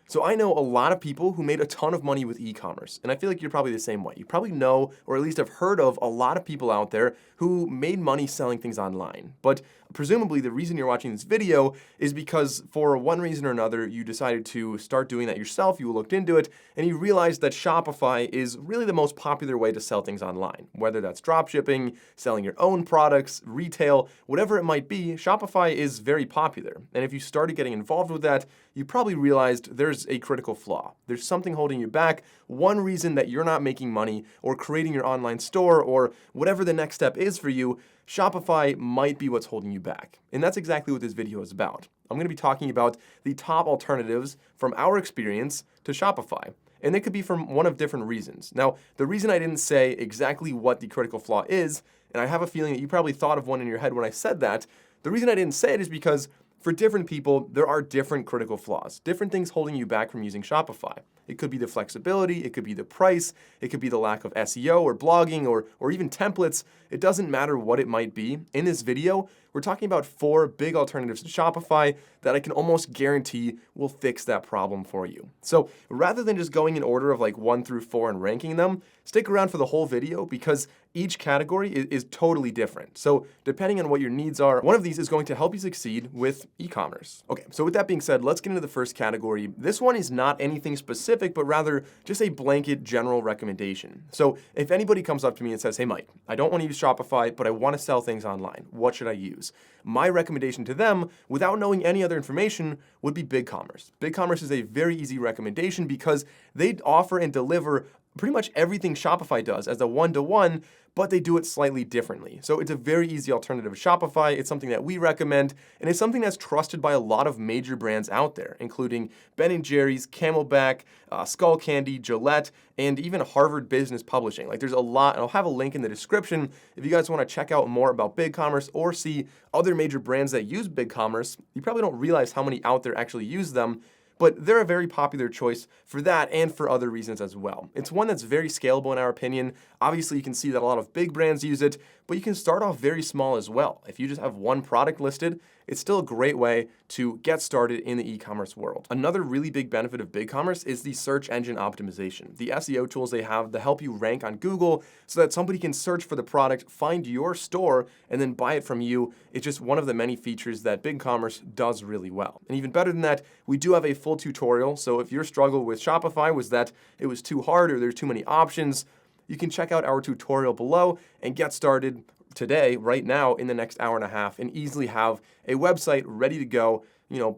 So I know a lot of people who made a ton of money with e-commerce, and I feel like you're probably the same way. You probably know, or at least have heard of, a lot of people out there who made money selling things online. But presumably the reason you're watching this video is because for one reason or another, you decided to start doing that yourself, you looked into it, and you realized that Shopify is really the most popular way to sell things online. Whether that's dropshipping, selling your own products, retail, whatever it might be, Shopify is very popular. And if you started getting involved with that, you probably realized there's a critical flaw. There's something holding you back. One reason that you're not making money or creating your online store or whatever the next step is for you, Shopify might be what's holding you back. And that's exactly what this video is about. I'm going to be talking about the top alternatives from our experience to Shopify. And it could be from one of different reasons. Now, the reason I didn't say exactly what the critical flaw is, and I have a feeling that you probably thought of one in your head when I said that, the reason I didn't say it is because for different people, there are different critical flaws, different things holding you back from using Shopify. It could be the flexibility, it could be the price, it could be the lack of SEO or blogging or even templates. It doesn't matter what it might be. In this video, we're talking about 4 big alternatives to Shopify that I can almost guarantee will fix that problem for you. So rather than just going in order of like 1 through 4 and ranking them, stick around for the whole video because each category is totally different. So depending on what your needs are, one of these is going to help you succeed with e-commerce. Okay, so with that being said, let's get into the first category. This one is not anything specific, but rather just a blanket general recommendation. So if anybody comes up to me and says, hey Mike, I don't want to use Shopify, but I want to sell things online, what should I use? My recommendation to them, without knowing any other information, would be BigCommerce. BigCommerce is a very easy recommendation because they offer and deliver pretty much everything Shopify does as a one-to-one, but they do it slightly differently. So it's a very easy alternative to Shopify. It's something that we recommend, and it's something that's trusted by a lot of major brands out there, including Ben & Jerry's, Camelback, Skull Candy, Gillette, and even Harvard Business Publishing. Like there's a lot, and I'll have a link in the description if you guys want to check out more about BigCommerce or see other major brands that use BigCommerce. You probably don't realize how many out there actually use them, but they're a very popular choice for that and for other reasons as well. It's one that's very scalable in our opinion. Obviously, you can see that a lot of big brands use it, but you can start off very small as well. If you just have one product listed, it's still a great way to get started in the e-commerce world. Another really big benefit of BigCommerce is the search engine optimization. The SEO tools they have that help you rank on Google so that somebody can search for the product, find your store, and then buy it from you. It's just one of the many features that BigCommerce does really well. And even better than that, we do have a full tutorial. So if your struggle with Shopify was that it was too hard or there's too many options, you can check out our tutorial below and get started today, right now, in the next hour and a half, and easily have a website ready to go,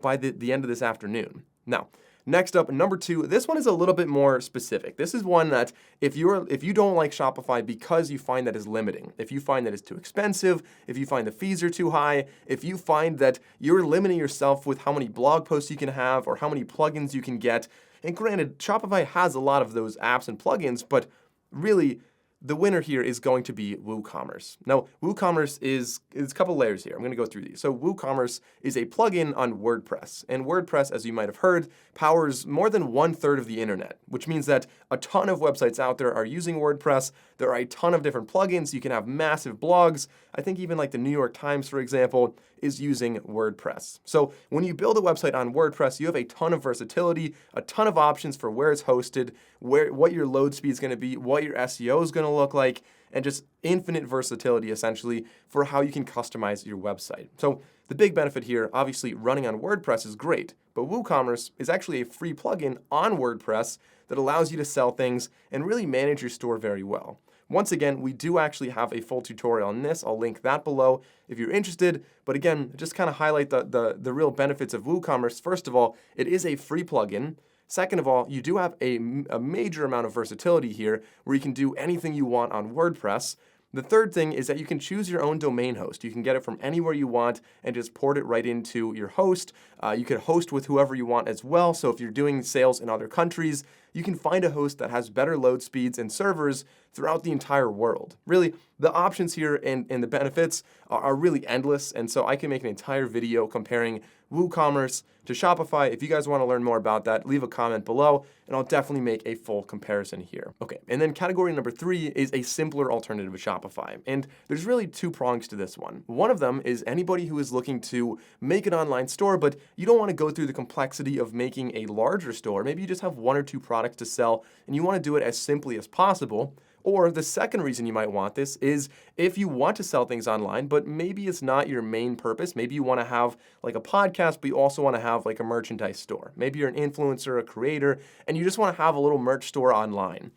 by the end of this afternoon. Now, next up, number 2, this one is a little bit more specific. This is one that if you don't like Shopify because you find that is limiting, if you find that it's too expensive, if you find the fees are too high, if you find that you're limiting yourself with how many blog posts you can have or how many plugins you can get, and granted, Shopify has a lot of those apps and plugins, but really, the winner here is going to be WooCommerce. Now, WooCommerce is a couple layers here. I'm going to go through these. So WooCommerce is a plugin on WordPress. And WordPress, as you might have heard, powers more than 1/3 of the internet, which means that a ton of websites out there are using WordPress. There are a ton of different plugins. You can have massive blogs. I think even like the New York Times, for example, is using WordPress. So when you build a website on WordPress, you have a ton of versatility, a ton of options for where it's hosted, what your load speed is going to be, what your SEO is going to look like, and just infinite versatility essentially for how you can customize your website. So the big benefit here, obviously running on WordPress is great, but WooCommerce is actually a free plugin on WordPress that allows you to sell things and really manage your store very well. Once again, we do actually have a full tutorial on this. I'll link that below if you're interested. But again, just kind of highlight the real benefits of WooCommerce. First of all, it is a free plugin. Second of all, you do have a major amount of versatility here where you can do anything you want on WordPress. The third thing is that you can choose your own domain host. You can get it from anywhere you want and just port it right into your host. You could host with whoever you want as well. So if you're doing sales in other countries, you can find a host that has better load speeds and servers throughout the entire world. Really, the options here and the benefits are really endless, and so I can make an entire video comparing WooCommerce to Shopify. If you guys want to learn more about that, leave a comment below, and I'll definitely make a full comparison here. Okay, and then category number 3 is a simpler alternative to Shopify, and there's really 2 prongs to this one. One of them is anybody who is looking to make an online store, but you don't want to go through the complexity of making a larger store. Maybe you just have 1 or 2 products to sell, and you want to do it as simply as possible. Or the second reason you might want this is if you want to sell things online, but maybe it's not your main purpose. Maybe you want to have like a podcast, but you also want to have like a merchandise store. Maybe you're an influencer, a creator, and you just want to have a little merch store online.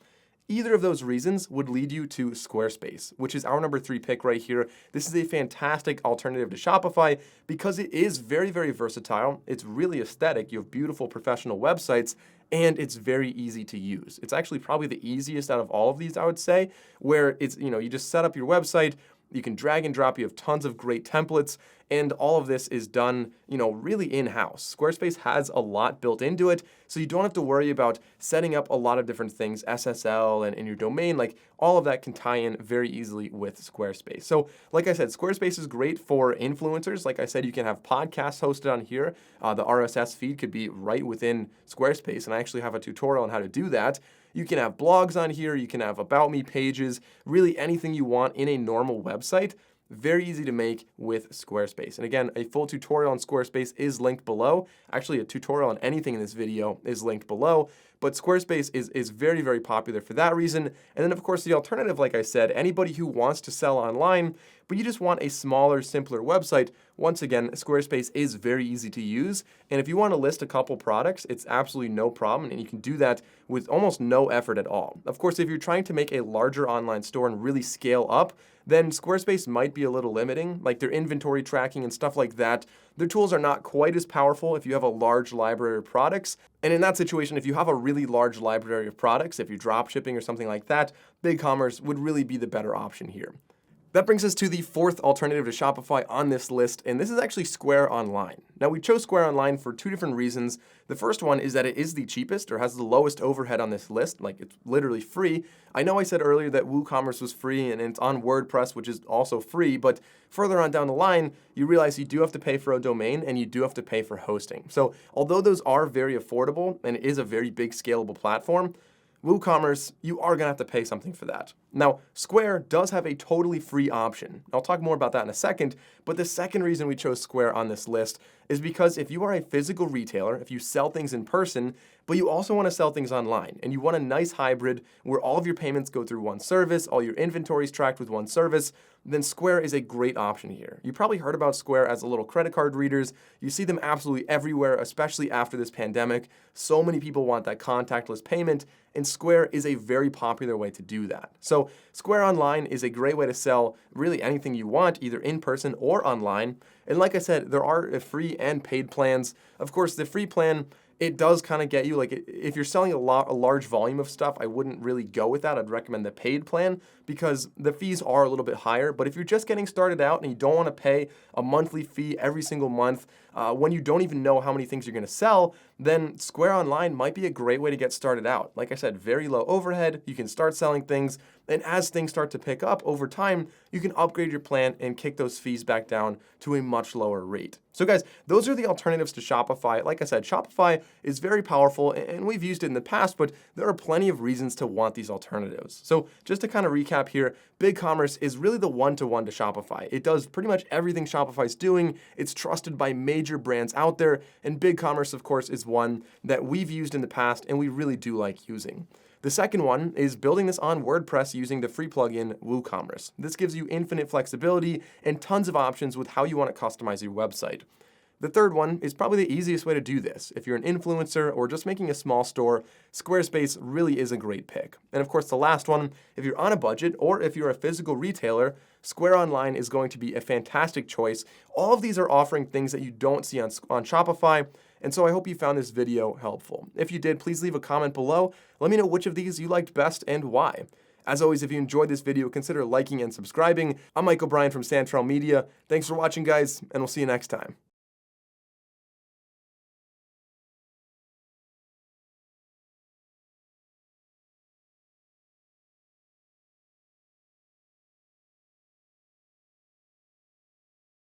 Either of those reasons would lead you to Squarespace, which is our number 3 pick right here. This is a fantastic alternative to Shopify because it is very, very versatile. It's really aesthetic. You have beautiful professional websites, and it's very easy to use. It's actually probably the easiest out of all of these, I would say, where it's, you just set up your website, you can drag and drop, you have tons of great templates, and all of this is done, really in-house. Squarespace has a lot built into it, so you don't have to worry about setting up a lot of different things, SSL and in your domain, like all of that can tie in very easily with Squarespace. So like I said, Squarespace is great for influencers. Like I said, you can have podcasts hosted on here. The RSS feed could be right within Squarespace, and I actually have a tutorial on how to do that. You can have blogs on here, you can have About Me pages, really anything you want in a normal website. Very easy to make with Squarespace. And again, a full tutorial on Squarespace is linked below. Actually, a tutorial on anything in this video is linked below. But Squarespace is very, very popular for that reason. And then, of course, the alternative, like I said, anybody who wants to sell online, but you just want a smaller, simpler website, once again, Squarespace is very easy to use. And if you want to list a couple products, it's absolutely no problem. And you can do that with almost no effort at all. Of course, if you're trying to make a larger online store and really scale up, then Squarespace might be a little limiting, like their inventory tracking and stuff like that. Their tools are not quite as powerful if you have a large library of products. And in that situation, if you have a really large library of products, if you're drop shipping or something like that, BigCommerce would really be the better option here. That brings us to the 4th alternative to Shopify on this list, and this is actually Square Online. Now, we chose Square Online for 2 different reasons. The first one is that it is the cheapest or has the lowest overhead on this list, like it's literally free. I know I said earlier that WooCommerce was free and it's on WordPress, which is also free, but further on down the line, you realize you do have to pay for a domain and you do have to pay for hosting. So although those are very affordable and it is a very big scalable platform, WooCommerce, you are gonna have to pay something for that. Now, Square does have a totally free option. I'll talk more about that in a second, but the second reason we chose Square on this list is because if you are a physical retailer, if you sell things in person, but you also want to sell things online, and you want a nice hybrid where all of your payments go through one service, all your inventory is tracked with one service, then Square is a great option here. You probably heard about Square as a little credit card readers. You see them absolutely everywhere, especially after this pandemic. So many people want that contactless payment, and Square is a very popular way to do that. So Square Online is a great way to sell really anything you want, either in person or online. And like I said, there are free and paid plans. Of course, the free plan, it does kind of get you, like if you're selling a large volume of stuff, I wouldn't really go with that. I'd recommend the paid plan because the fees are a little bit higher. But if you're just getting started out and you don't want to pay a monthly fee every single month when you don't even know how many things you're going to sell, then Square Online might be a great way to get started out. Like I said, very low overhead. You can start selling things. And as things start to pick up over time, you can upgrade your plan and kick those fees back down to a much lower rate. So guys, those are the alternatives to Shopify. Like I said, Shopify is very powerful and we've used it in the past, but there are plenty of reasons to want these alternatives. So just to kind of recap here, BigCommerce is really the one-to-one to Shopify. It does pretty much everything Shopify is doing. It's trusted by major brands out there, and BigCommerce, of course, is one that we've used in the past and we really do like using. The second one is building this on WordPress using the free plugin WooCommerce. This gives you infinite flexibility and tons of options with how you want to customize your website. The third one is probably the easiest way to do this. If you're an influencer or just making a small store, Squarespace really is a great pick. And of course, the last one, if you're on a budget or if you're a physical retailer, Square Online is going to be a fantastic choice. All of these are offering things that you don't see on Shopify, and so I hope you found this video helpful. If you did, please leave a comment below. Let me know which of these you liked best and why. As always, if you enjoyed this video, consider liking and subscribing. I'm Mike O'Brien from Santrel Media. Thanks for watching, guys, and we'll see you next time.